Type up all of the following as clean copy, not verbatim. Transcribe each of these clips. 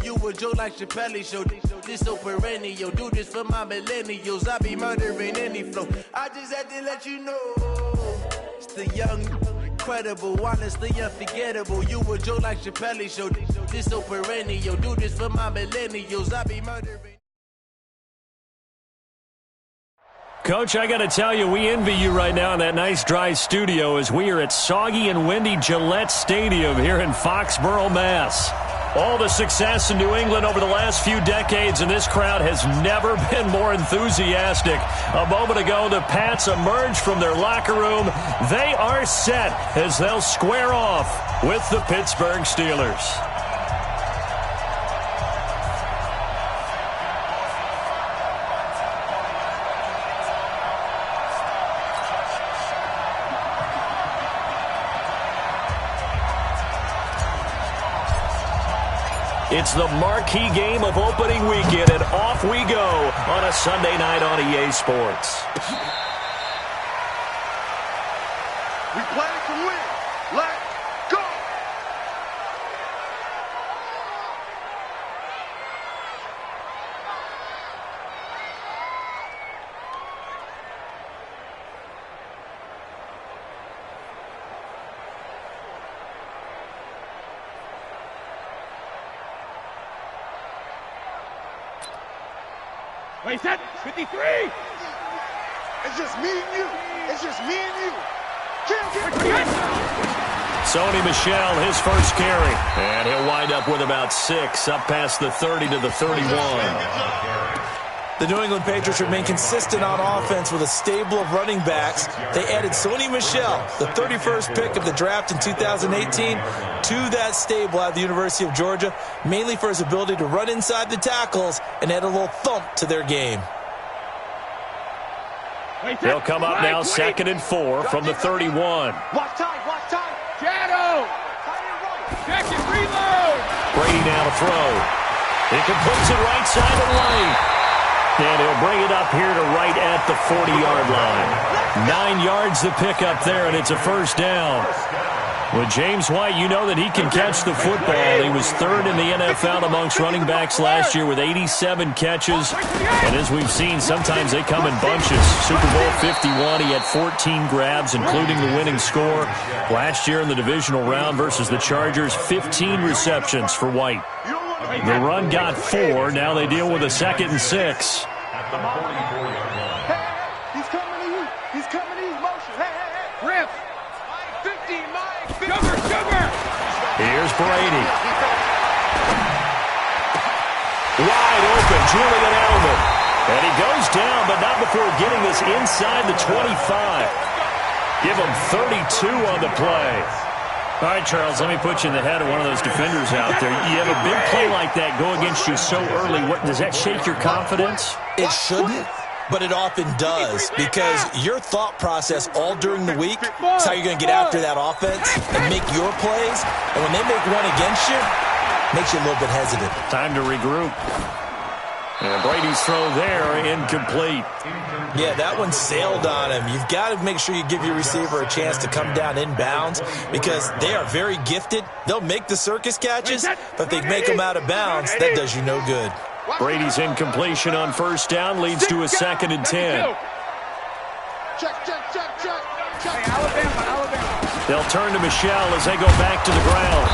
You a joke like Chappelle show. This so perennial. Do this for my millennials. I be murdering any flow. I just had to let you know. It's the young, incredible, honestly unforgettable. You a joke like Chappelle show. This so perennial. Do this for my millennials. I be murdering. Coach, I got to tell you, we envy you right now in that nice dry studio as we are at soggy and windy Gillette Stadium here in Foxborough, Mass. All the success in New England over the last few decades, and this crowd has never been more enthusiastic. A moment ago, the Pats emerged from their locker room. They are set as they'll square off with the Pittsburgh Steelers. It's the marquee game of opening weekend, and off we go on a Sunday night on EA Sports. We play to win. Let's go! Wait, set, 53! It's just me and you. It's just me and you. Sony Michel, his first carry. And he'll wind up with about 6, up past the 30 to the 31. The New England Patriots remain consistent on offense with a stable of running backs. They added Sony Michel, the 31st pick of the draft in 2018, to that stable at the University of Georgia, mainly for his ability to run inside the tackles and add a little thump to their game. They'll come up now, 2nd and 4 from the 31. Watch time. Shadow! Check it, reload! Brady now to throw. He completes it right side of the lane. And he'll bring it up here to right at the 40-yard line. 9 yards to pick up there, and it's a first down. With James White, you know that he can catch the football. He was 3rd in the NFL amongst running backs last year with 87 catches. And as we've seen, sometimes they come in bunches. Super Bowl 51, he had 14 grabs, including the winning score. Last year in the divisional round versus the Chargers, 15 receptions for White. The run got 4. Now they deal with a 2nd and 6. He's coming to you. He's coming to you. Motion. Hey. Rip! 50, Mike! Sugar! Here's Brady. Wide open, Julian Edelman. And he goes down, but not before getting this inside the 25. Give him 32 on the play. All right, Charles, let me put you in the head of one of those defenders out there. You have a big play like that go against you so early. Does that shake your confidence? It shouldn't, but it often does, because your thought process all during the week is how you're going to get after that offense and make your plays. And when they make one against you, it makes you a little bit hesitant. Time to regroup. And Brady's throw there, incomplete. Yeah, that one sailed on him. You've got to make sure you give your receiver a chance to come down inbounds because they are very gifted. They'll make the circus catches, but if they make them out of bounds, that does you no good. Brady's incompletion on first down leads to a 2nd and 10. Check. Hey, Alabama. They'll turn to Michel as they go back to the ground.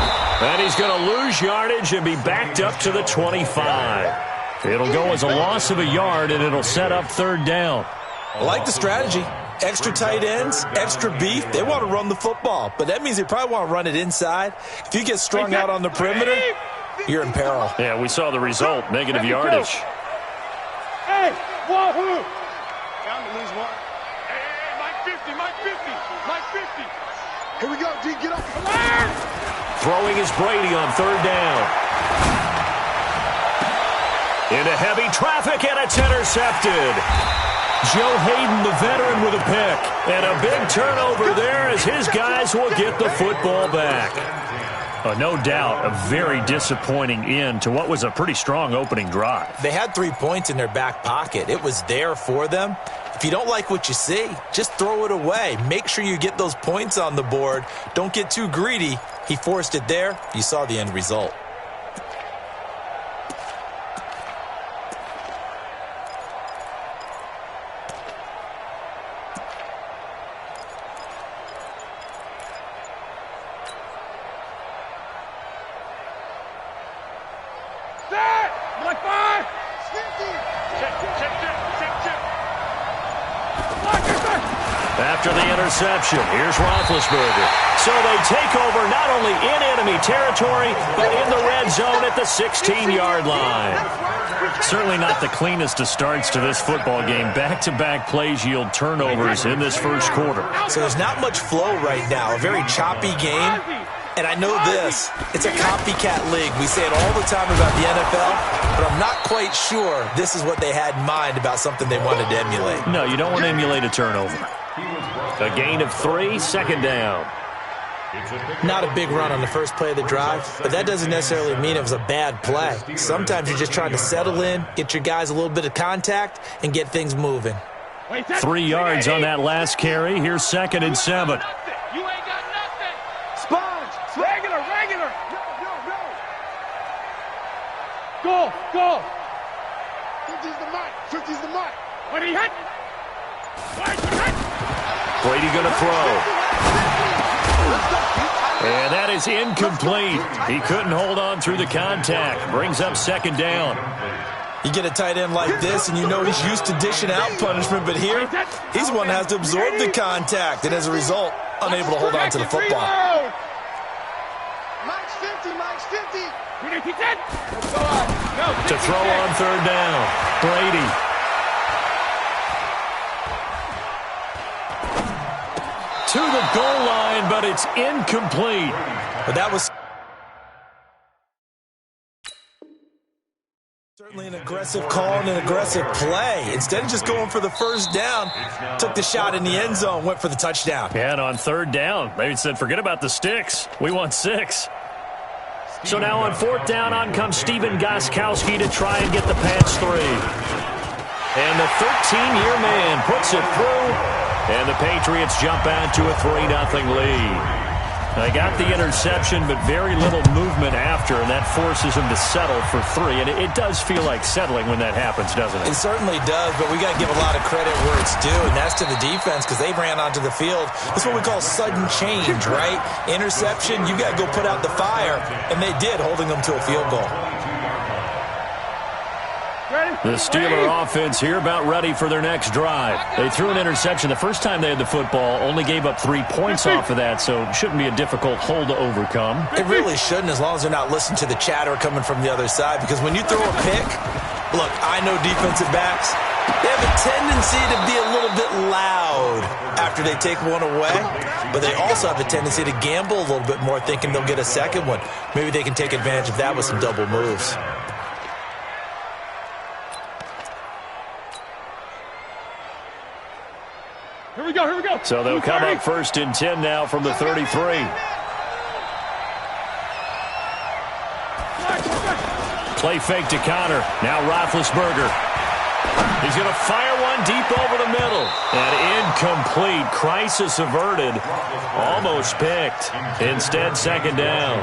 And he's going to lose yardage and be backed up to the 25. It'll go as a loss of a yard, and it'll set up 3rd down. I like the strategy. Extra tight ends, extra beef. They want to run the football, but that means they probably want to run it inside. If you get strung out on the perimeter, you're in peril. Yeah, we saw the result, negative yardage. Hey, wahoo! Down to lose one. Hey, Mike 50. Here we go, D. Get up. Throwing is Brady on 3rd down. Into heavy traffic, and it's intercepted. Joe Hayden, the veteran, with a pick. And a big turnover there as his guys will get the football back. No doubt, a very disappointing end to what was a pretty strong opening drive. They had 3 points in their back pocket. It was there for them. If you don't like what you see, just throw it away. Make sure you get those points on the board. Don't get too greedy. He forced it there. You saw the end result. Set! Like 5! After the interception, here's Roethlisberger. So they take over not only in enemy territory, but in the red zone at the 16-yard line. Certainly not the cleanest of starts to this football game. Back-to-back plays yield turnovers in this first quarter. So there's not much flow right now. A very choppy game. And I know this, it's a copycat league. We say it all the time about the NFL, but I'm not quite sure this is what they had in mind about something they wanted to emulate. No, you don't want to emulate a turnover. A gain of 3, second down. Not a big run on the first play of the drive, but that doesn't necessarily mean it was a bad play. Sometimes you're just trying to settle in, get your guys a little bit of contact, and get things moving. 3 yards on that last carry. Here's 2nd and 7. You ain't got nothing. Sponge. Regular. No. Go. 50's the mark. What he hit? Brady going to throw. And that is incomplete. He couldn't hold on through the contact. Brings up 2nd down. You get a tight end like this, and you know he's used to dishing out punishment, but here, he's the one that has to absorb the contact, and as a result, unable to hold on to the football. Mike's 50. To throw on 3rd down. Brady. To the goal line, but it's incomplete. But that was certainly an aggressive call and an aggressive play. Instead of just going for the first down, took the shot in the end zone, went for the touchdown. And on 3rd down, they said, forget about the sticks. We want 6. So now on 4th down, on comes Steven Gostkowski to try and get the Pats 3. And the 13-year man puts it through. And the Patriots jump out to a 3-0 lead. They got the interception, but very little movement after, and that forces them to settle for 3. And it does feel like settling when that happens, doesn't it? It certainly does, but we got to give a lot of credit where it's due, and that's to the defense because they ran onto the field. That's what we call sudden change, right? Interception, you got to go put out the fire, and they did, holding them to a field goal. The Steeler offense here about ready for their next drive. They threw an interception the first time they had the football, only gave up 3 points off of that, so it shouldn't be a difficult hole to overcome. It really shouldn't, as long as they're not listening to the chatter coming from the other side, because when you throw a pick, look, I know defensive backs, they have a tendency to be a little bit loud after they take one away, but they also have a tendency to gamble a little bit more, thinking they'll get a second one. Maybe they can take advantage of that with some double moves. Here we go. So they'll come up 1st and 10 now from the 33. Play fake to Connor. Now Roethlisberger. He's going to fire one deep over the middle. And incomplete. Crisis averted. Almost picked. Instead, 2nd down.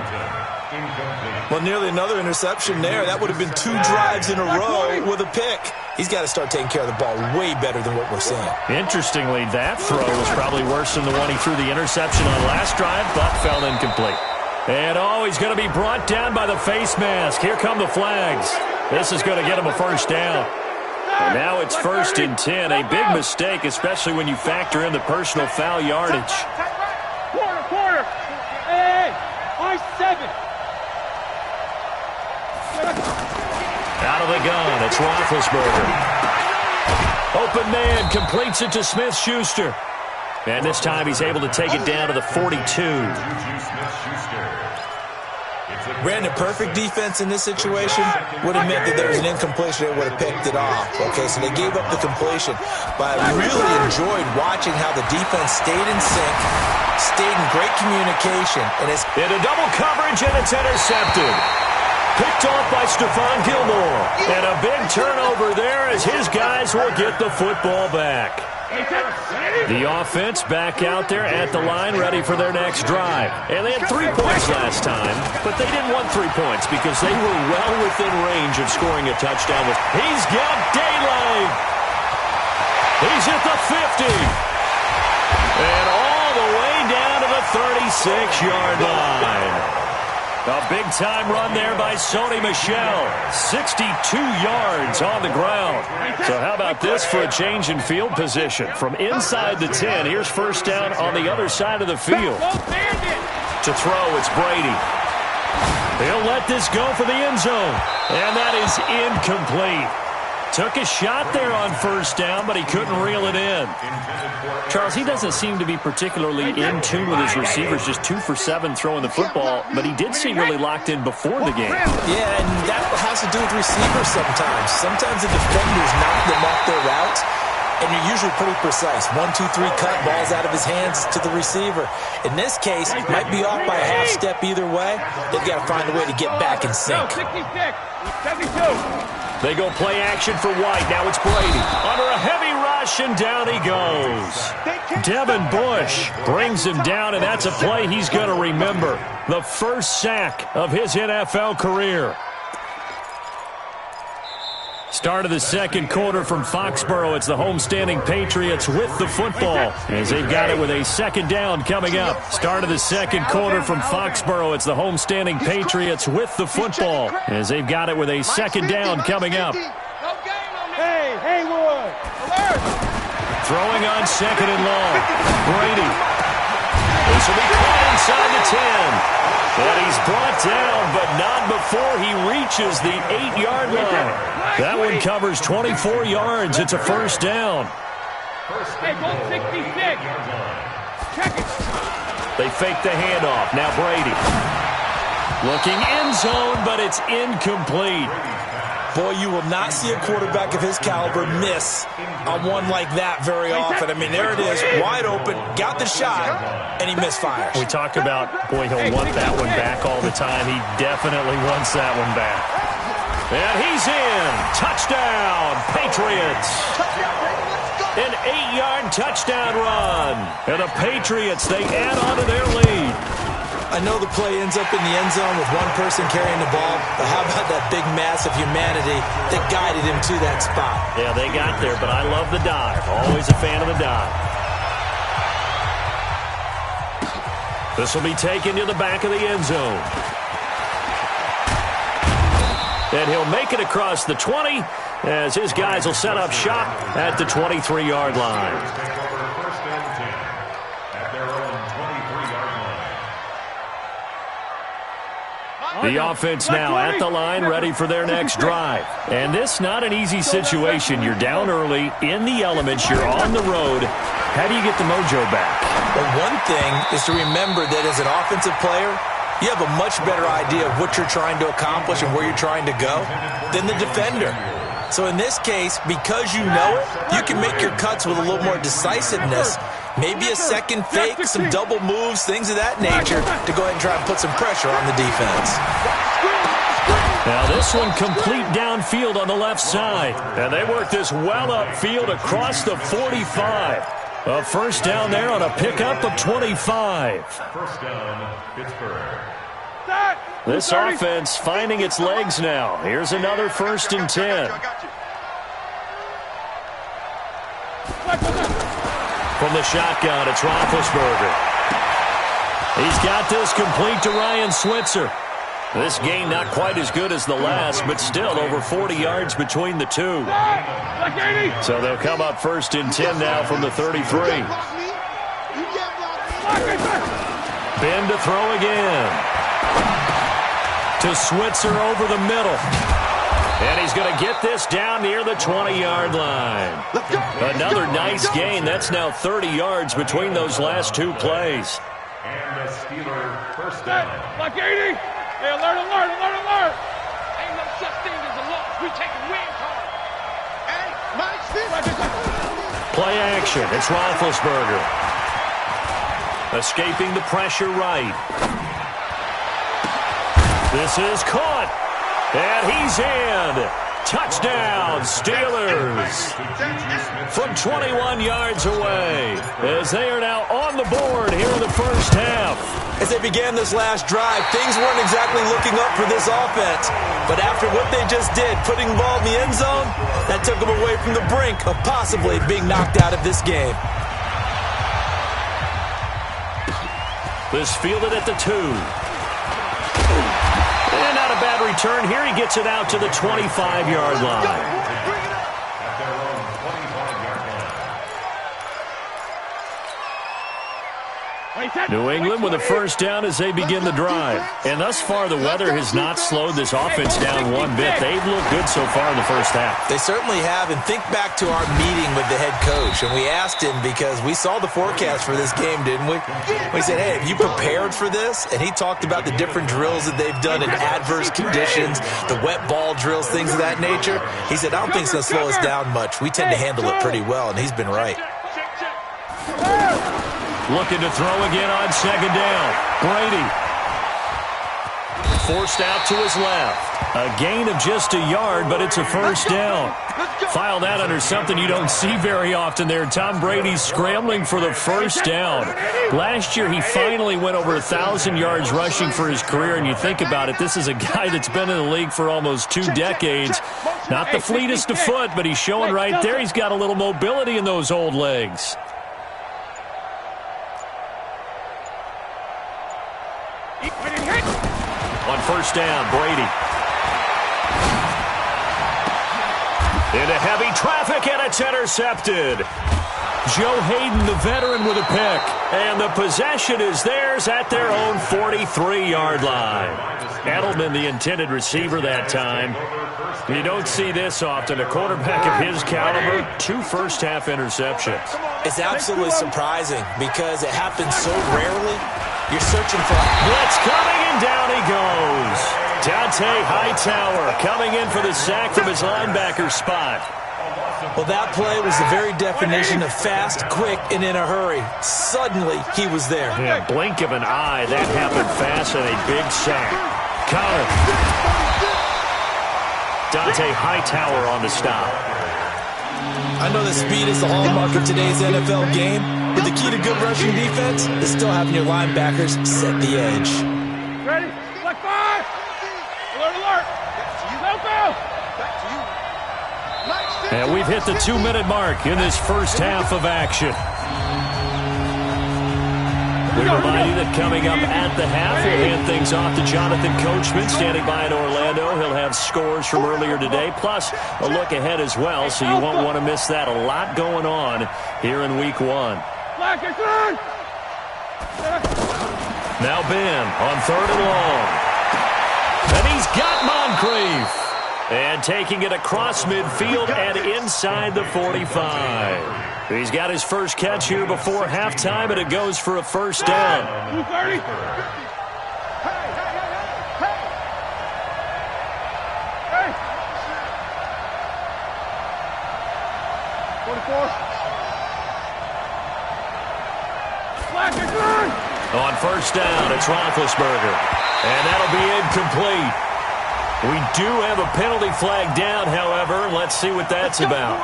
Well, nearly another interception there. That would have been 2 drives in a row with a pick. He's got to start taking care of the ball way better than what we're seeing. Interestingly, that throw was probably worse than the one he threw the interception on last drive, but fell incomplete. And, he's going to be brought down by the face mask. Here come the flags. This is going to get him a 1st down. And now it's 1st and 10. A big mistake, especially when you factor in the personal foul yardage. Quarter. Hey, I 7. Out of the gun, it's Roethlisberger. Open man, completes it to Smith-Schuster. And this time he's able to take it down to the 42. Brandon, perfect defense in this situation would have meant that there was an incompletion. They would have picked it off. Okay, so they gave up the completion. But I really enjoyed watching how the defense stayed in sync, stayed in great communication. And it's into double coverage, and it's intercepted. Picked off by Stephon Gilmore. And a big turnover there as his guys will get the football back. The offense back out there at the line, ready for their next drive. And they had 3 points last time, but they didn't want 3 points because they were well within range of scoring a touchdown. He's got daylight. He's at the 50. And all the way down to the 36-yard line. A big-time run there by Sony Michel. 62 yards on the ground. So how about this for a change in field position? From inside the 10, here's first down on the other side of the field. To throw, it's Brady. He'll let this go for the end zone. And that is incomplete. Took a shot there on first down, but he couldn't reel it in. Charles, he doesn't seem to be particularly in tune with his receivers, just 2 for 7 throwing the football, but he did seem really locked in before the game. Yeah, and that has to do with receivers sometimes. Sometimes the defenders knock them off their routes, and you're usually pretty precise. 1, 2, 3 cut, ball's out of his hands to the receiver. In this case, might be off by a half step either way. They've got to find a way to get back in sync. 66, 72. They go play action for White. Now it's Brady. Under a heavy rush, and down he goes. Devin Bush brings him down, and that's a play he's going to remember. The first sack of his NFL career. Start of the second quarter from Foxborough. It's the homestanding Patriots with the football as they've got it with a second down coming up. Start of the second quarter from Foxborough. It's the homestanding Patriots with the football as they've got it with a second down coming up. Hey, Haywood. Alert. Throwing on second and long. Brady. This will be caught inside the 10. And he's brought down, but not before he reaches the 8-yard line. That one covers 24 yards. It's a first down. Hey, go 66. Check it. They fake the handoff. Now Brady. Looking end zone, but it's incomplete. Boy, you will not see a quarterback of his caliber miss on one like that very often. I mean, there it is, wide open, got the shot, and he misfires. We talk about, boy, he'll want that one back all the time. He definitely wants that one back. And he's in. Touchdown, Patriots. An 8-yard touchdown run. And the Patriots, they add on to their lead. I know the play ends up in the end zone with one person carrying the ball, but how about that big mass of humanity that guided him to that spot? Yeah, they got there, but I love the dive. Always a fan of the dive. This will be taken to the back of the end zone. And he'll make it across the 20 as his guys will set up shop at the 23-yard line. The offense now at the line, ready for their next drive. And this not an easy situation. You're down early, in the elements, you're on the road. How do you get the mojo back? Well, one thing is to remember that as an offensive player, you have a much better idea of what you're trying to accomplish and where you're trying to go than the defender. So in this case, because you know it, you can make your cuts with a little more decisiveness. Maybe a second fake, some double moves, things of that nature to go ahead and try and put some pressure on the defense. Now this one complete downfield on the left side. And they work this well upfield across the 45. A first down there on a pickup of 25. First down, Pittsburgh. This offense finding its legs now. Here's another first and 10. From the shotgun, it's Roethlisberger. He's got this complete to Ryan Switzer. This game not quite as good as the last, but still over 40 yards between the two. So they'll come up first and 10 now from the 33. Ben to throw again. To Switzer over the middle. And he's going to get this down near the 20-yard line. Another nice gain. That's now 30 yards between those last two plays. And the Steelers first down. Block 80. Hey, alert, alert, alert, alert. Ain't no such thing as a loss. We taking win card. Hey, Mike, play action. It's Roethlisberger. Escaping the pressure right. This is caught. And he's in. Touchdown, Steelers. From 21 yards away. As they are now on the board here in the first half. As they began this last drive, things weren't exactly looking up for this offense. But after what they just did, putting the ball in the end zone, that took them away from the brink of possibly being knocked out of this game. This fielded at the 2. not a bad return here. He gets it out to the 25-yard line. New England with a first down as they begin the drive. And thus far, the weather has not slowed this offense down one bit. They've looked good so far in the first half. They certainly have. And think back to our meeting with the head coach. And we asked him because we saw the forecast for this game, didn't we? We said, hey, have you prepared for this? And he talked about the different drills that they've done in adverse conditions, the wet ball drills, things of that nature. He said, I don't think it's going to slow us down much. We tend to handle it pretty well, and he's been right. Looking to throw again on second down. Brady. Forced out to his left. A gain of just a yard, but it's a first down. File that under something you don't see very often there. Tom Brady scrambling for the first down. Last year, he finally went over 1,000 yards rushing for his career, and you think about it, this is a guy that's been in the league for almost 2 decades. Not the fleetest of foot, but he's showing right there he's got a little mobility in those old legs. On first down, Brady. Into heavy traffic, and it's intercepted. Joe Hayden, the veteran, with a pick. And the possession is theirs at their own 43-yard line. Edelman, the intended receiver that time. You don't see this often. A quarterback of his caliber, 2 first-half interceptions. It's absolutely surprising because it happens so rarely. You're searching for blitz coming, and down he goes. Dante Hightower coming in for the sack from his linebacker spot. Well, that play was the very definition of fast, quick, and in a hurry. Suddenly, he was there. Yeah, blink of an eye, that happened fast, and a big sack. Counter. Dante Hightower on the stop. I know that speed is the hallmark of today's NFL game, but the key to good rushing defense is still having your linebackers set the edge. Ready? Black 5! Alert, alert! No foul! And we've hit the 2-minute mark in this first half of action. We remind you that coming up at the half, we'll hand things off to Jonathan Coachman, standing by in Orlando. He'll have scores from earlier today, plus a look ahead as well, so you won't want to miss that. A lot going on here in Week 1. Now Ben on 3rd and long. And he's got Moncrief. And taking it across midfield and inside the 45. He's got his first catch here before halftime, and it goes for a first down. 230. Hey. 44. On first down, it's Roethlisberger. And that'll be incomplete. We do have a penalty flag down, however. Let's see what that's about.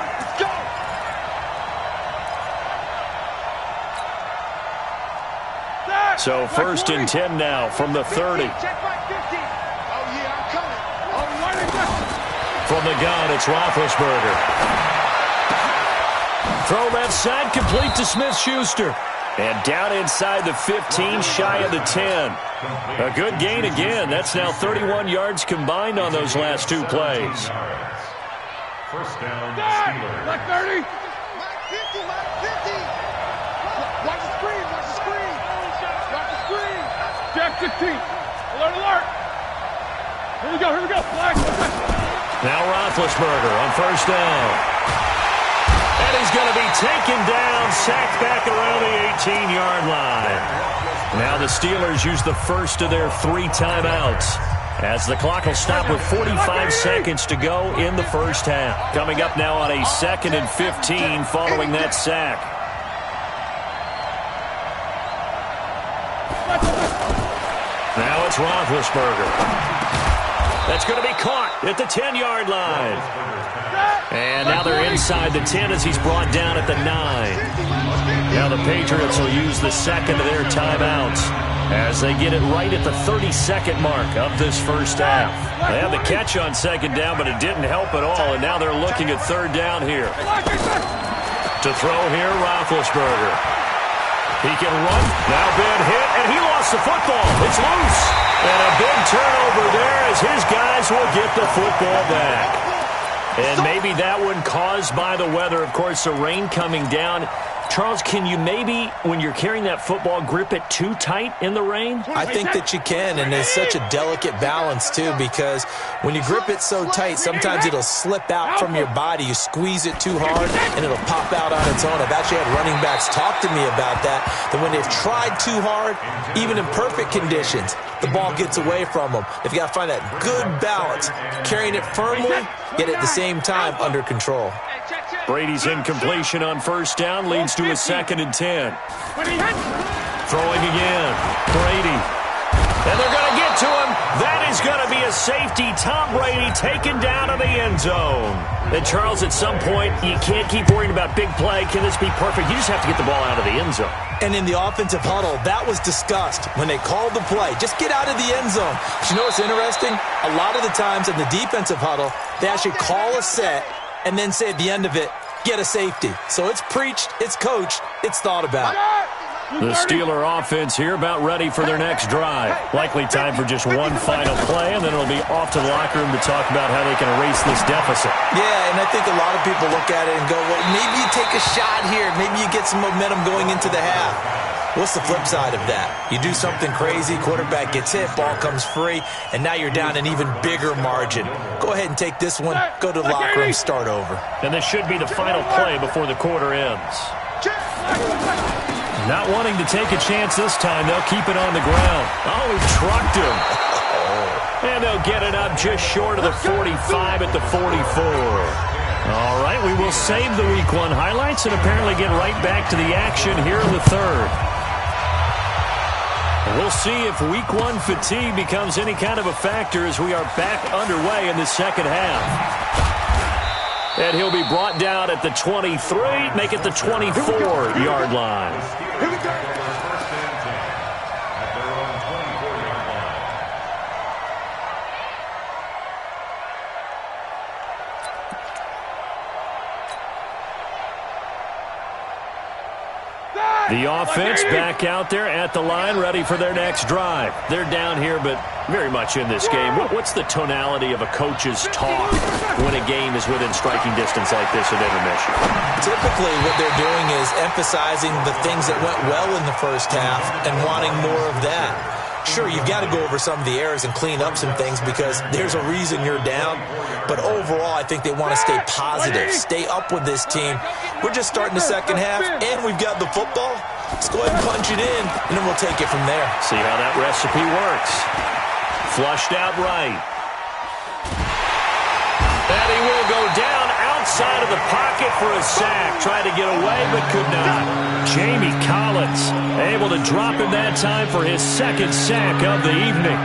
So 1st and 10 now from the 30. From the gun, it's Roethlisberger. Throw left side, complete to Smith-Schuster. And down inside the 15, shy of the 10. A good gain again. That's now 31 yards combined on those last 2 plays. First down, Steelers. Black 30. Black 50, Black 50. Watch the screen, watch the screen. Watch the screen. Jack 15. Alert, alert. Here we go, Black. Now Roethlisberger on first down. And he's going to be taken down, sacked back around the 18-yard line. Now the Steelers use the first of their 3 timeouts, as the clock will stop with 45 seconds to go in the first half. Coming up now on a 2nd and 15 following that sack. Now it's Roethlisberger. That's going to be caught at the 10-yard line. And now they're inside the 10 as he's brought down at the 9. Now the Patriots will use the second of their timeouts as they get it right at the 32nd mark of this first half. They had the catch on second down, but it didn't help at all, and now they're looking at 3rd down here. To throw here, Roethlisberger. He can run. Now bad hit, and he lost the football. It's loose. And a big turnover there as his guys will get the football back. And maybe that one caused by the weather. Of course, the rain coming down. Charles, can you maybe, when you're carrying that football, grip it too tight in the rain? I think that you can, and it's such a delicate balance, too, because when you grip it so tight, sometimes it'll slip out from your body. You squeeze it too hard, and it'll pop out on its own. I've actually had running backs talk to me about that when they've tried too hard, even in perfect conditions, the ball gets away from them. They've got to find that good balance, carrying it firmly, yet at the same time under control. Brady's incompletion on first down leads to a 2nd and 10. Throwing again. Brady. And they're going to get to him. That is going to be a safety. Tom Brady taken down in the end zone. And, Charles, at some point, you can't keep worrying about big play. Can this be perfect? You just have to get the ball out of the end zone. And in the offensive huddle, that was discussed when they called the play. Just get out of the end zone. But you know what's interesting? A lot of the times in the defensive huddle, they actually call a set and then say at the end of it, get a safety. So it's preached, it's coached, it's thought about. The Steeler offense here about ready for their next drive. Likely time for just one final play, and then it'll be off to the locker room to talk about how they can erase this deficit. Yeah, and I think a lot of people look at it and go, well, maybe you take a shot here. Maybe you get some momentum going into the half. What's the flip side of that? You do something crazy, quarterback gets hit, ball comes free, and now you're down an even bigger margin. Go ahead and take this one, go to the locker room, start over. And this should be the final play before the quarter ends. Not wanting to take a chance this time, they'll keep it on the ground. Oh, he trucked him. And they'll get it up just short of the 45 at the 44. All right, we will save the Week 1 highlights and apparently get right back to the action here in the third. We'll see if Week 1 fatigue becomes any kind of a factor as we are back underway in the second half. And he'll be brought down at the 23, make it the 24-yard line. Here we go. The offense back out there at the line, ready for their next drive. They're down here, but very much in this game. What's the tonality of a coach's talk when a game is within striking distance like this at intermission? Typically, what they're doing is emphasizing the things that went well in the first half and wanting more of that. Sure, you've got to go over some of the errors and clean up some things because there's a reason you're down. But overall, I think they want to stay positive, stay up with this team. We're just starting the second half, and we've got the football. Let's go ahead and punch it in, and then we'll take it from there. See how that recipe works. Flushed out right. And he will go down outside of the pocket for a sack. Tried to get away, but could not. Jamie Collins able to drop him that time for his second sack of the evening.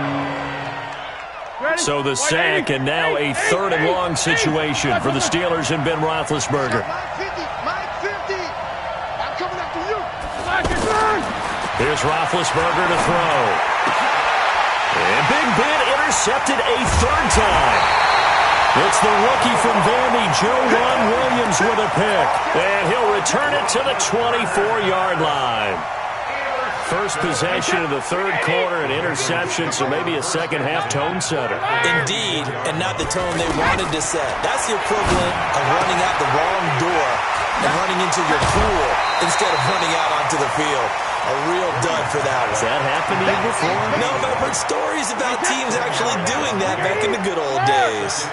So the sack, and now a 3rd and long situation for the Steelers and Ben Roethlisberger. Here's Roethlisberger to throw. And Big Ben intercepted a 3rd time. It's the rookie from Vandy, Joe Williams, with a pick. And he'll return it to the 24-yard line. First possession of the third quarter, an interception, so maybe a second-half tone setter. Indeed, and not the tone they wanted to set. That's the equivalent of running out the wrong door and running into your pool instead of running out onto the field. A real dud for that one. Has that happened to you before? No, but I've heard stories about teams actually doing that back in the good old days.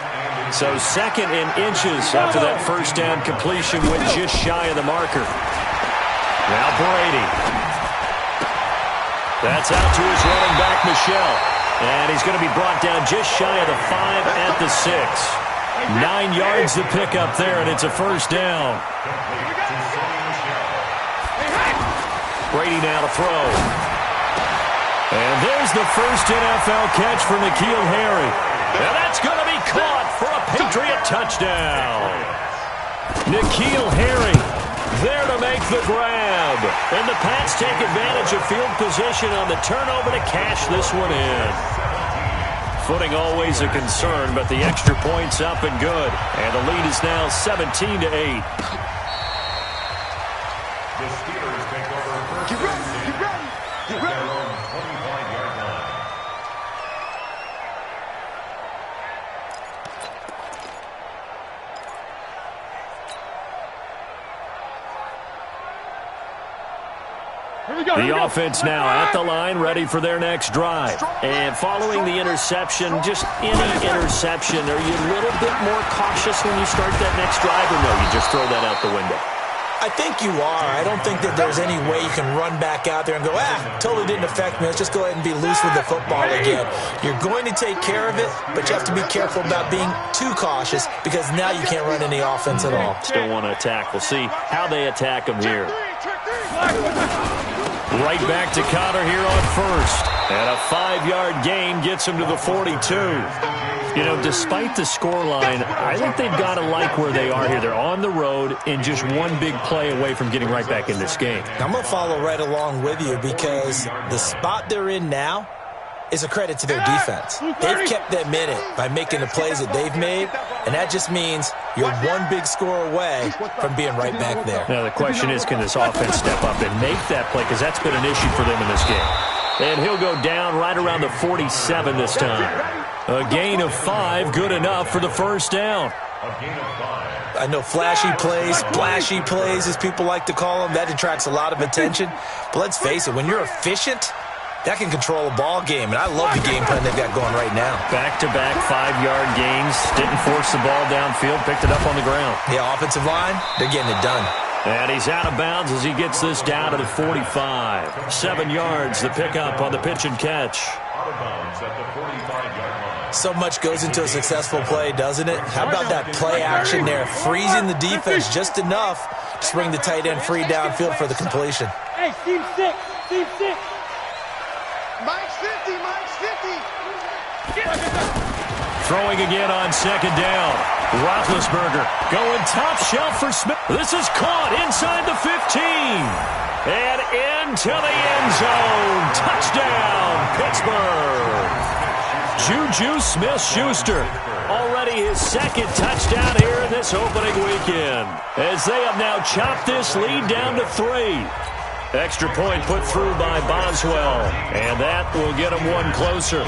So 2nd and inches after that first down completion went just shy of the marker. Now Brady. That's out to his running back, Michelle. And he's going to be brought down just shy of the 5 at the 6. 9 yards to pick up there, and it's a first down. Brady now to throw. And there's the first NFL catch for N'Keal Harry. And that's going to be caught for a Patriot touchdown. N'Keal Harry there to make the grab. And the Pats take advantage of field position on the turnover to cash this one in. Footing always a concern, but the extra point's up and good. And the lead is now 17-8. The Steelers take over first. The offense now at the line, ready for their next drive. And following the interception, just any interception, are you a little bit more cautious when you start that next drive, or no, you just throw that out the window? I think you are. I don't think that there's any way you can run back out there and go, totally didn't affect me. Let's just go ahead and be loose with the football again. You're going to take care of it, but you have to be careful about being too cautious because now you can't run any offense at all. Still want to attack. We'll see how they attack them here. Right back to Cotter here on first. And a 5-yard gain gets him to the 42. You know, despite the scoreline, I think they've got to like where they are here. They're on the road and just one big play away from getting right back in this game. I'm going to follow right along with you because the spot they're in now is a credit to their defense. They've kept them in it by making the plays that they've made, and that just means you're one big score away from being right back there. Now, the question is, can this offense step up and make that play? Because that's been an issue for them in this game. And he'll go down right around the 47 this time. A gain of 5, good enough for the first down. I know flashy plays, splashy plays, as people like to call them, that attracts a lot of attention. But let's face it, when you're efficient, that can control a ball game, and I love the game plan they've got going right now. Back-to-back 5-yard gains, didn't force the ball downfield, picked it up on the ground. Yeah, offensive line, they're getting it done. And he's out of bounds as he gets this down to the 45. 7 yards, the pickup on the pitch and catch. Out of bounds at the 45-yard line. So much goes into a successful play, doesn't it? How about that play action there, freezing the defense just enough to bring the tight end free downfield for the completion. Hey, team 6, team 6. Mike's 50, Mike's 50. Throwing again on second down. Roethlisberger going top shelf for Smith. This is caught inside the 15. And into the end zone. Touchdown, Pittsburgh. Juju Smith-Schuster. Already his second touchdown here in this opening weekend. As they have now chopped this lead down to 3. Extra point put through by Boswell. And that will get him one closer.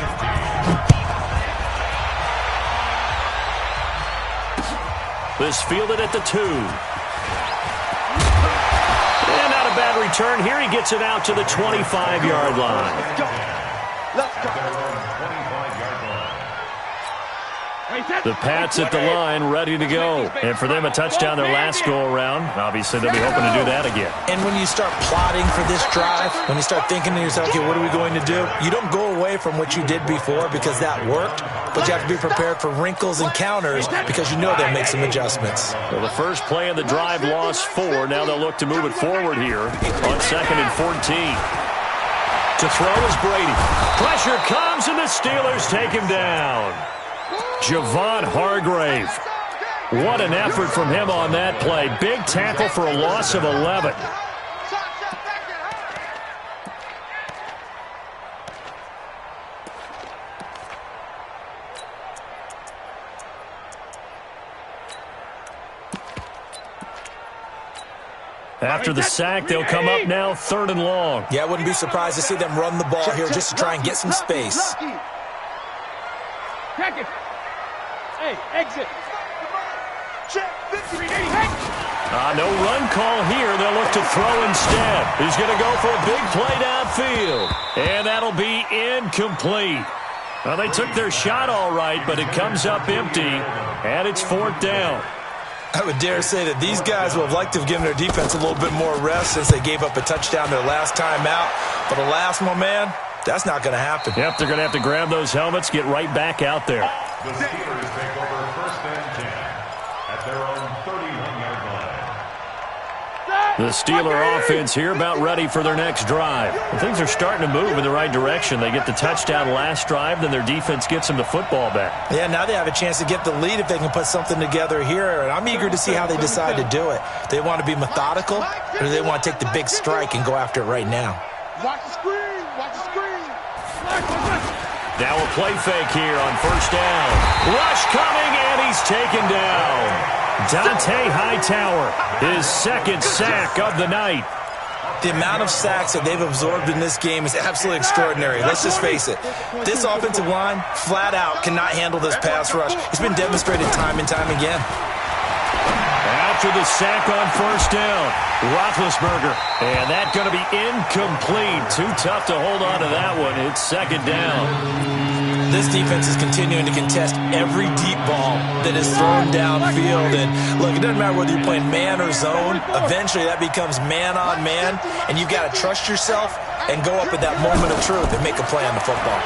This fielded at the 2. And not a bad return. Here he gets it out to the 25-yard line. Let's go. The Pats at the line, ready to go. And for them, a touchdown their last go-around. Obviously, they'll be hoping to do that again. And when you start plotting for this drive, when you start thinking to yourself, okay, what are we going to do? You don't go away from what you did before because that worked, but you have to be prepared for wrinkles and counters because you know they'll make some adjustments. Well, the first play of the drive lost 4. Now they'll look to move it forward here on 2nd and 14. To throw is Brady. Pressure comes, and the Steelers take him down. Javon Hargrave. What an effort from him on that play. Big tackle for a loss of 11. After the sack, they'll come up now 3rd and long. Yeah, I wouldn't be surprised to see them run the ball here just to try and get some space. Check it. Hey, exit. Check. 53, 80, No run call here. They'll look to throw instead. He's going to go for a big play downfield. And that'll be incomplete. Well, they took their shot all right, but it comes up empty, and it's 4th down. I would dare say that these guys would have liked to have given their defense a little bit more rest since they gave up a touchdown their last time out. But the last one, man, that's not going to happen. Yep, they're going to have to grab those helmets, get right back out there. The Steelers take over 1st and 10 at their own 31-yard line. The Steeler offense here about ready for their next drive. Well, things are starting to move in the right direction. They get the touchdown last drive, then their defense gets them the football back. Yeah, now they have a chance to get the lead if they can put something together here. And I'm eager to see how they decide to do it. They want to be methodical, or do they want to take the big strike and go after it right now? Watch the screen. Watch the screen. Now a play fake here on 1st down. Rush coming, and he's taken down. Dante Hightower, his 2nd sack of the night. The amount of sacks that they've absorbed in this game is absolutely extraordinary. Let's just face it. This offensive line, flat out, cannot handle this pass rush. It's been demonstrated time and time again. Out after the sack on first down. Roethlisberger. And that's going to be incomplete. Too tough to hold on to that one. It's second down. This defense is continuing to contest every deep ball that is thrown downfield. And look, it doesn't matter whether you're playing man or zone. Eventually that becomes man on man. And you've got to trust yourself and go up at that moment of truth and make a play on the football.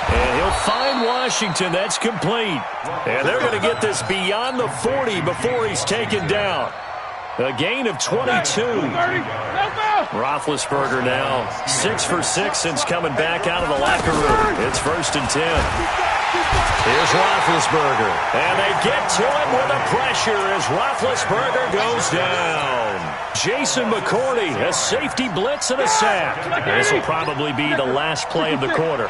And he'll find Washington. That's complete. And they're going to get this beyond the 40 before he's taken down. A gain of 22. Roethlisberger now 6 for 6 since coming back out of the locker room. It's 1st and 10. Here's Roethlisberger. And they get to him with the pressure as Roethlisberger goes down. Jason McCourty, a safety blitz and a sack. This will probably be the last play of the quarter.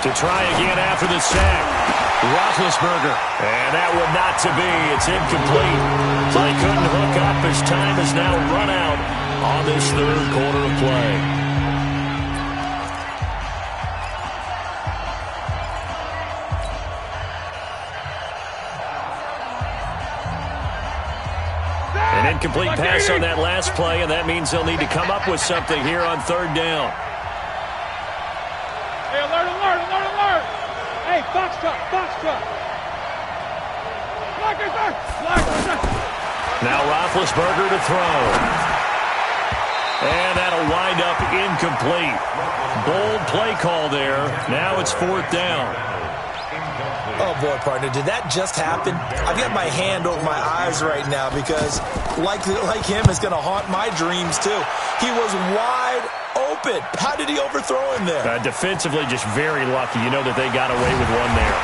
To try again after the sack. Roethlisberger. And that one not to be. It's incomplete. So they couldn't hook up as time has now run out on this third quarter of play. An incomplete pass on that last play, and that means they'll need to come up with something here on third down. Hey, alert, alert, alert, alert! Hey, box truck, box truck! Now Roethlisberger to throw. And that'll wind up incomplete. Bold play call there. Now it's 4th down. Oh, boy, partner, did that just happen? I've got my hand over my eyes right now because, like him, it's going to haunt my dreams, too. He was wide open. How did he overthrow him there? Defensively, just very lucky. You know that they got away with one there.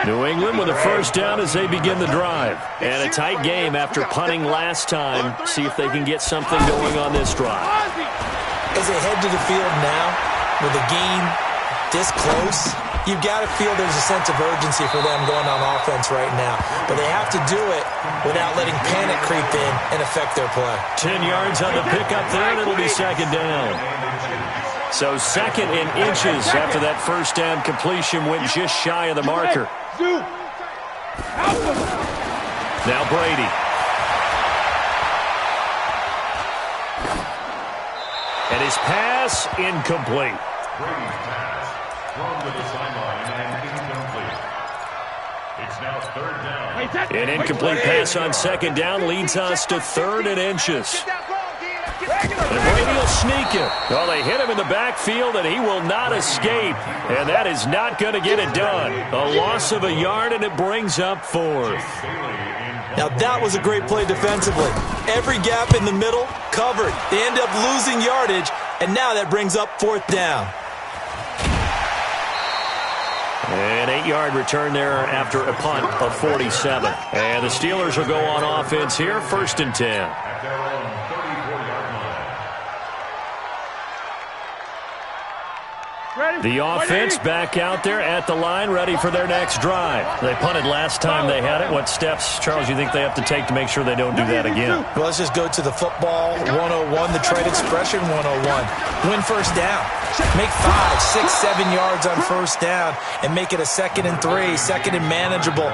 New England with a first down as they begin the drive. And a tight game after punting last time. See if they can get something going on this drive. As they head to the field now, with the game this close, you've got to feel there's a sense of urgency for them going on offense right now. But they have to do it without letting panic creep in and affect their play. 10 yards on the pickup there, and it'll be second down. So 2nd and inches after that first down completion went just shy of the marker. Now Brady. And his pass incomplete. Brady's pass thrown to the sideline and incomplete. It's now 3rd down. An incomplete pass on 2nd down leads us to 3rd and inches. And Brady will sneak it. Well, they hit him in the backfield, and he will not escape. And that is not going to get it done. A loss of a yard, and it brings up 4th. Now, that was a great play defensively. Every gap in the middle covered. They end up losing yardage, and now that brings up 4th down. An 8-yard return there after a punt of 47. And the Steelers will go on offense here, 1st and 10. At their own 34-yard line. The offense back out there at the line, ready for their next drive. They punted last time they had it. What steps, Charles, you think they have to take to make sure they don't do that again? Well, let's just go to the football 101, the trade expression 101. Win first down. Make 5, 6, 7 yards on first down and make it a 2nd and 3, 2nd and manageable.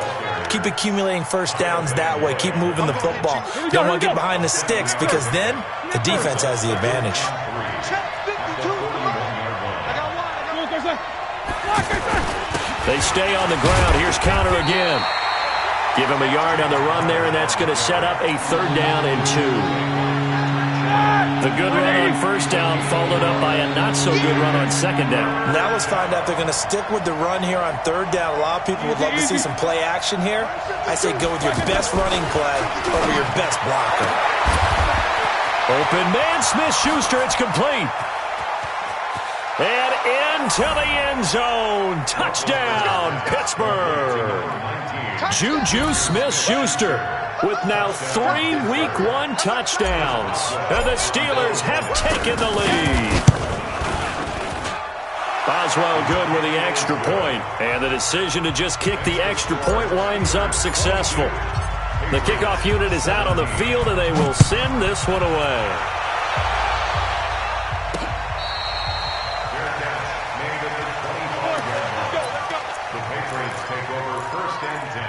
Keep accumulating first downs that way. Keep moving the football. You don't want to get behind the sticks because then the defense has the advantage. They stay on the ground. Here's counter again. Give him a yard on the run there, and that's going to set up a 3rd down and 2. The good run on first down followed up by a not-so-good run on 2nd down. Now let's find out if they're going to stick with the run here on 3rd down. A lot of people would love to see some play action here. I say go with your best running play over your best blocker. Open man, Smith-Schuster. It's complete. And into the end zone. Touchdown, Pittsburgh. Juju Smith-Schuster with now 3 Week 1 touchdowns. And the Steelers have taken the lead. Boswell good with the extra point. And the decision to just kick the extra point winds up successful. The kickoff unit is out on the field, and they will send this one away. The Patriots take over 1st and 10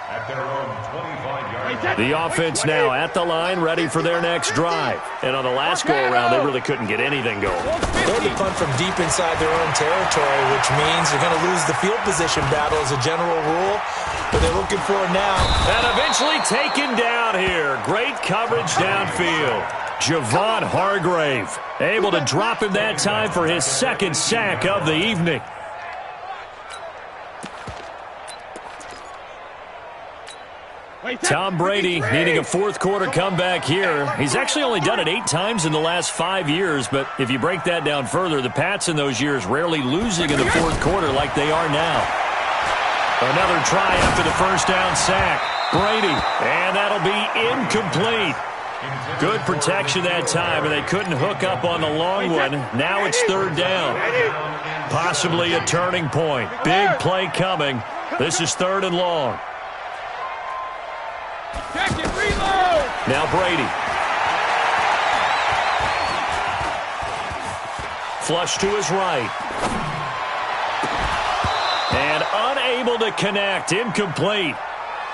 at their own 25-yard line. The offense now at the line, ready for their next drive. And on the last go-around, they really couldn't get anything going. They had to punt from deep inside their own territory, which means they're going to lose the field position battle as a general rule. But they're looking for it now. And eventually taken down here. Great coverage downfield. Javon Hargrave able to drop him that time for his 2nd sack of the evening. Tom Brady needing a 4th quarter comeback here. He's actually only done it 8 times in the last 5 years, but if you break that down further, the Pats in those years rarely losing in the 4th quarter like they are now. Another try after the 1st down sack. Brady, and that'll be incomplete. Good protection that time, and they couldn't hook up on the long one. Now it's 3rd down. Possibly a turning point. Big play coming. This is 3rd and long. Now Brady. Flush to his right. And unable to connect. Incomplete.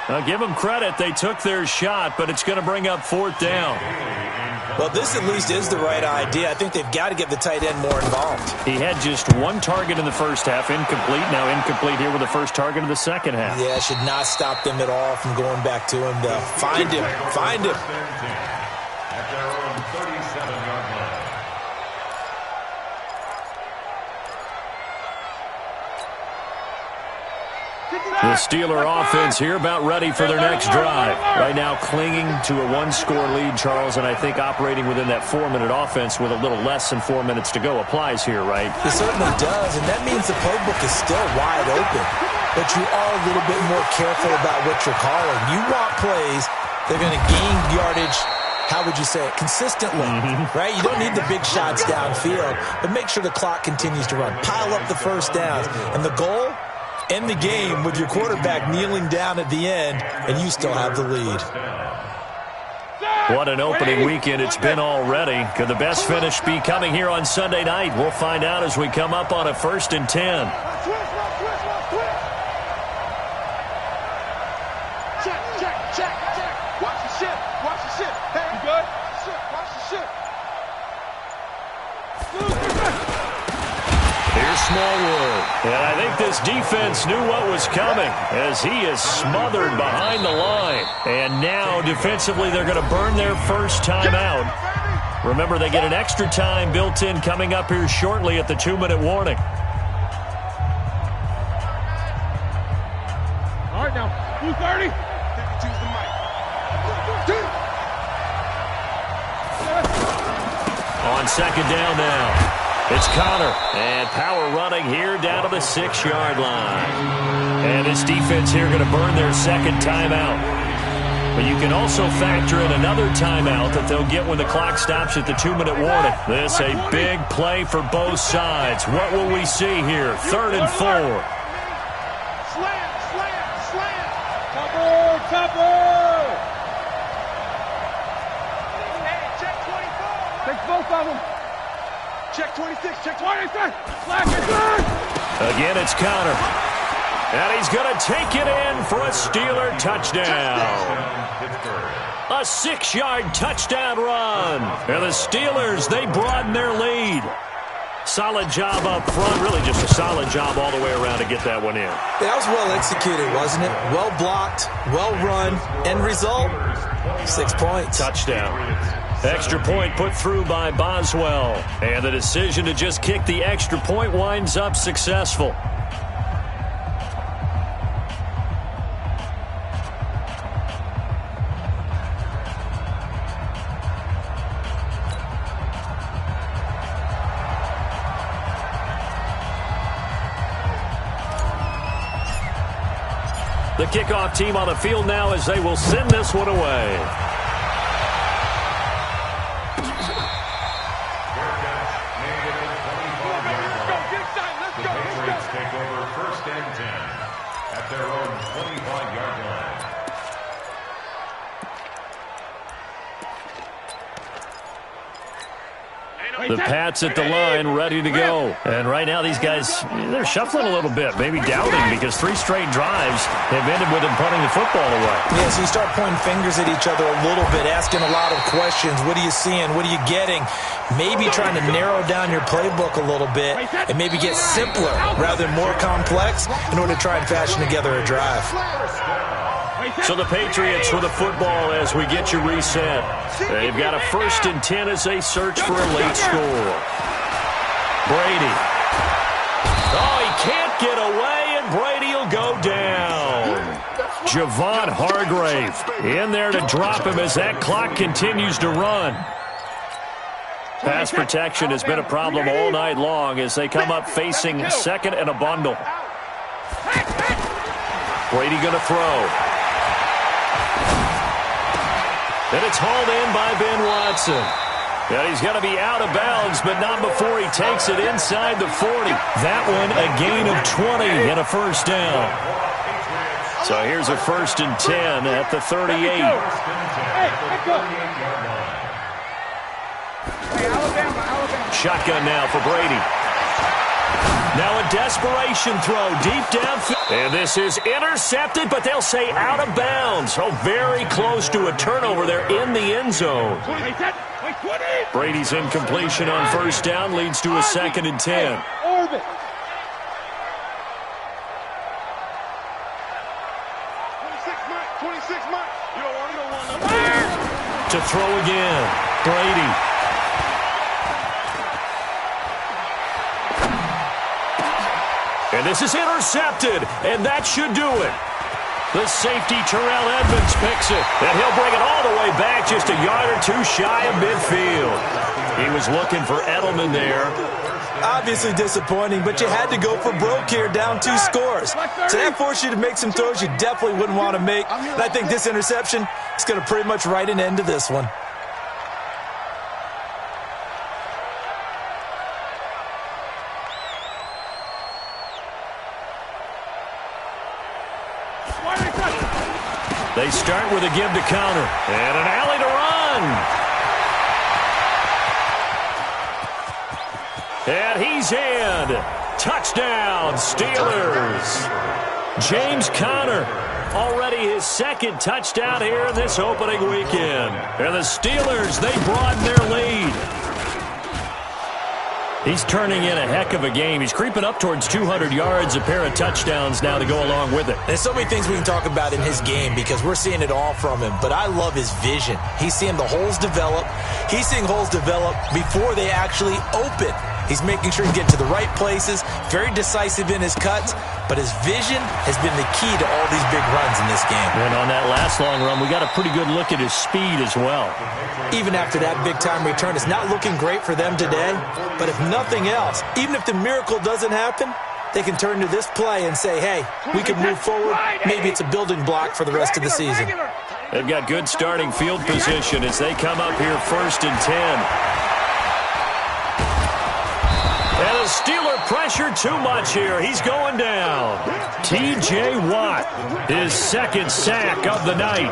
Now give them credit. They took their shot, but it's going to bring up 4th down. Well, this at least is the right idea. I think they've got to get the tight end more involved. He had just 1 target in the 1st half. Incomplete. Now incomplete here with the 1st target of the 2nd half. Yeah, it should not stop them at all from going back to him, though. Find him. Find him. At their own 37-yard line. The Steeler offense here about ready for their next drive. Right now clinging to a 1-score lead, Charles, and I think operating within that 4-minute offense with a little less than 4 minutes to go applies here, right? It certainly does, and that means the playbook is still wide open. But you are a little bit more careful about what you're calling. You want plays that are going to gain yardage, how would you say it, consistently, right? You don't need the big shots downfield, but make sure the clock continues to run. Pile up the 1st downs, and the goal, end the game with your quarterback kneeling down at the end, and you still have the lead. What an opening weekend it's been already. Could the best finish be coming here on Sunday night? We'll find out as we come up on a 1st and 10. Smallwood. And I think this defense knew what was coming as he is smothered behind the line. And now defensively they're going to burn their 1st time out. Remember, they get an extra time built in coming up here shortly at the 2-minute warning. All right, now, 2:30. On 2nd down now. It's Connor, and power running here down to the 6-yard line. And this defense here going to burn their 2nd timeout. But you can also factor in another timeout that they'll get when the clock stops at the 2-minute warning. This a big play for both sides. What will we see here? 3rd and 4. Slam, slam, slam. Cover. Check 24. Take both of them. Check 26, check 26. Again, it's Connor. And he's going to take it in for a Steeler touchdown. A 6-yard touchdown run. And the Steelers, they broaden their lead. Solid job up front. Really just a solid job all the way around to get that one in. That was well executed, wasn't it? Well blocked, well run. End result, 6 points. Touchdown. Extra point put through by Boswell. And the decision to just kick the extra point winds up successful. The kickoff team on the field now as they will send this one away. Take over 1st and 10 at their own 25-yard line. The Pats at the line, ready to go. And right now these guys, they're shuffling a little bit, maybe doubting, because 3 straight drives have ended with them punting the football away. Yeah, so you start pointing fingers at each other a little bit, asking a lot of questions. What are you seeing? What are you getting? Maybe trying to narrow down your playbook a little bit and maybe get simpler rather than more complex in order to try and fashion together a drive. So the Patriots with the football as we get you reset. They've got a 1st and 10 as they search for a late score. Brady. Oh, he can't get away, and Brady will go down. Javon Hargrave in there to drop him as that clock continues to run. Pass protection has been a problem all night long as they come up facing 2nd and a bundle. Brady going to throw. And it's hauled in by Ben Watson. And he's going to be out of bounds, but not before he takes it inside the 40. That one a gain of 20 and a 1st down. So here's a 1st and 10 at the 38. Shotgun now for Brady. Now a desperation throw deep downfield. And this is intercepted, but they'll say out of bounds. Oh, very close to a turnover there in the end zone. Brady's incompletion on 1st down leads to a 2nd and 10. To throw again, Brady. And this is intercepted, and that should do it. The safety, Terrell Edmonds, picks it, and he'll bring it all the way back just a yard or 2 shy of midfield. He was looking for Edelman there. Obviously disappointing, but you had to go for broke here, down 2 scores. So that forced you to make some throws you definitely wouldn't want to make. And I think this interception is going to pretty much write an end to this one. They start with a give to counter. And an alley to run. And he's in. Touchdown, Steelers. James Conner, already his 2nd touchdown here in this opening weekend. And the Steelers, they broaden their lead. He's turning in a heck of a game. He's creeping up towards 200 yards, a pair of touchdowns now to go along with it. There's so many things we can talk about in his game because we're seeing it all from him. But I love his vision. He's seeing the holes develop. He's seeing holes develop before they actually open. He's making sure he gets to the right places, very decisive in his cuts, but his vision has been the key to all these big runs in this game. And on that last long run, we got a pretty good look at his speed as well. Even after that big-time return, it's not looking great for them today, but if nothing else, even if the miracle doesn't happen, they can turn to this play and say, hey, we can move forward. Maybe it's a building block for the rest of the season. They've got good starting field position as they come up here 1st and 10. And the Steeler pressure too much here. He's going down. T.J. Watt, his 2nd sack of the night.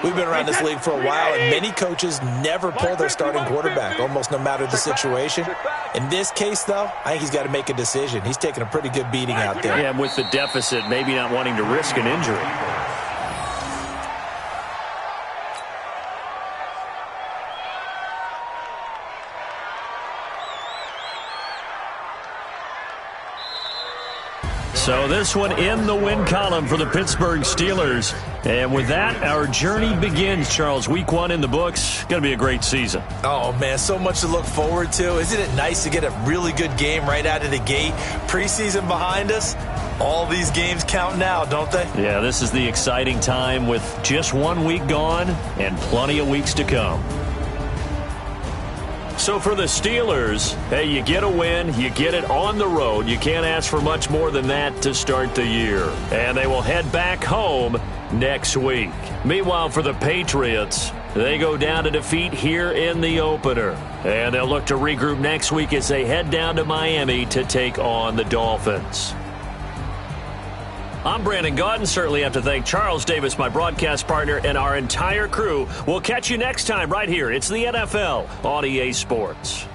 We've been around this league for a while, and many coaches never pull their starting quarterback, almost no matter the situation. In this case, though, I think he's got to make a decision. He's taking a pretty good beating out there. Yeah, with the deficit, maybe not wanting to risk an injury. So this one in the win column for the Pittsburgh Steelers. And with that, our journey begins, Charles. Week 1 in the books. Going to be a great season. Oh, man, so much to look forward to. Isn't it nice to get a really good game right out of the gate? Preseason behind us. All these games count now, don't they? Yeah, this is the exciting time with just 1 week gone and plenty of weeks to come. So for the Steelers, hey, you get a win, you get it on the road. You can't ask for much more than that to start the year. And they will head back home next week. Meanwhile, for the Patriots, they go down to defeat here in the opener. And they'll look to regroup next week as they head down to Miami to take on the Dolphins. I'm Brandon Gaudin. Certainly have to thank Charles Davis, my broadcast partner, and our entire crew. We'll catch you next time right here. It's the NFL on EA Sports.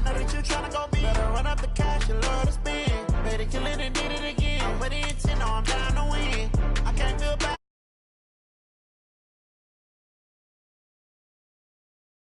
know that you tryna go big. Better run up the cash, you love to spend. Better kill it and did it again. I'm with the intent, no, I'm down to win.